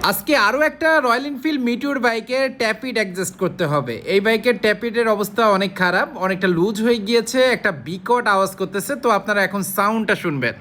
আজকে আরও একটা রয়্যাল এনফিল্ড মিটিওর বাইকের ট্যাপিট অ্যাডজাস্ট করতে হবে। এই বাইকের ট্যাপিটের অবস্থা অনেক খারাপ, অনেকটা লুজ হয়ে গিয়েছে, একটা বিকট আওয়াজ করতেছে। তো আপনারা এখন সাউন্ডটা শুনবেন।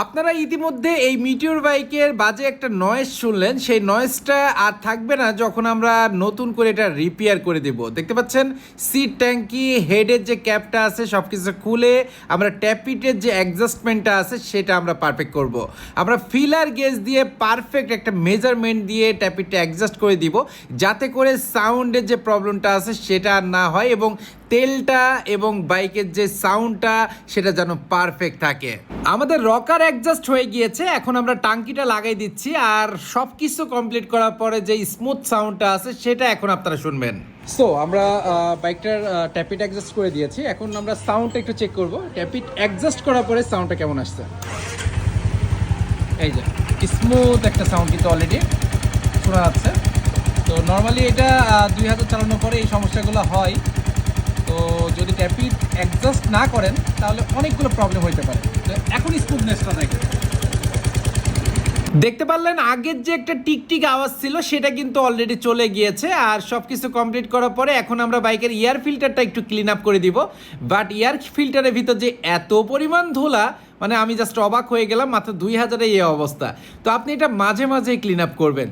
আপনারা ইতিমধ্যে এই মিটিওর বাইকের বাজে একটা নয়েজ শুনলেন, সেই নয়েজটা আর থাকবে না যখন আমরা নতুন করে এটা রিপেয়ার করে দেব। দেখতে পাচ্ছেন সিট ট্যাঙ্কি হেডের যে ক্যাপটা আছে সব কিছু খুলে আমরা ট্যাপিটের যে অ্যাডজাস্টমেন্টটা আছে সেটা আমরা পারফেক্ট করব। আমরা ফিলার গেজ দিয়ে পারফেক্ট একটা মেজারমেন্ট দিয়ে ট্যাপিটটা অ্যাডজাস্ট করে দিব, যাতে করে সাউন্ডের যে প্রবলেমটা আছে সেটা আর না হয় এবং তেলটা এবং বাইকের যে সাউন্ডটা সেটা যেন পারফেক্ট থাকে। আমাদের রকার অ্যাডজাস্ট হয়ে গিয়েছে, এখন আমরা টাঙ্কিটা লাগাই দিচ্ছি আর সব কিছু কমপ্লিট করার পরে যে স্মুথ সাউন্ডটা আছে সেটা এখন আপনারা শুনবেন। সো আমরা বাইকটার ট্যাপিট অ্যাডজাস্ট করে দিয়েছি, এখন আমরা সাউন্ডটা একটু চেক করব। ট্যাপিট অ্যাডজাস্ট করার পরে সাউন্ডটা কেমন আসছে। এই যে স্মুথ একটা সাউন্ড কিন্তু অলরেডি শোনা যাচ্ছে। তো নর্মালি এটা 2000 চালানোর পরে এই সমস্যাগুলো হয়। তো যদি ট্যাপিট অ্যাডজাস্ট না করেন তাহলে অনেকগুলো প্রবলেম হতে পারে। তো এখন স্মুথনেসটা দেখতে পারলেন, আগের যে একটা টিকটিক আওয়াজ ছিল সেটা কিন্তু অলরেডি চলে গিয়েছে। আর সব কিছু কমপ্লিট করার পরে এখন আমরা বাইকের এয়ার ফিল্টারটা একটু ক্লিন আপ করে দিব। বাট এয়ার ফিল্টারের ভিতর যে এত পরিমাণ ধুলা, মানে আমি জাস্ট অবাক হয়ে গেলাম। মাত্র 2000-এ এই অবস্থা। তো আপনি এটা মাঝে মাঝে ক্লিন আপ করবেন।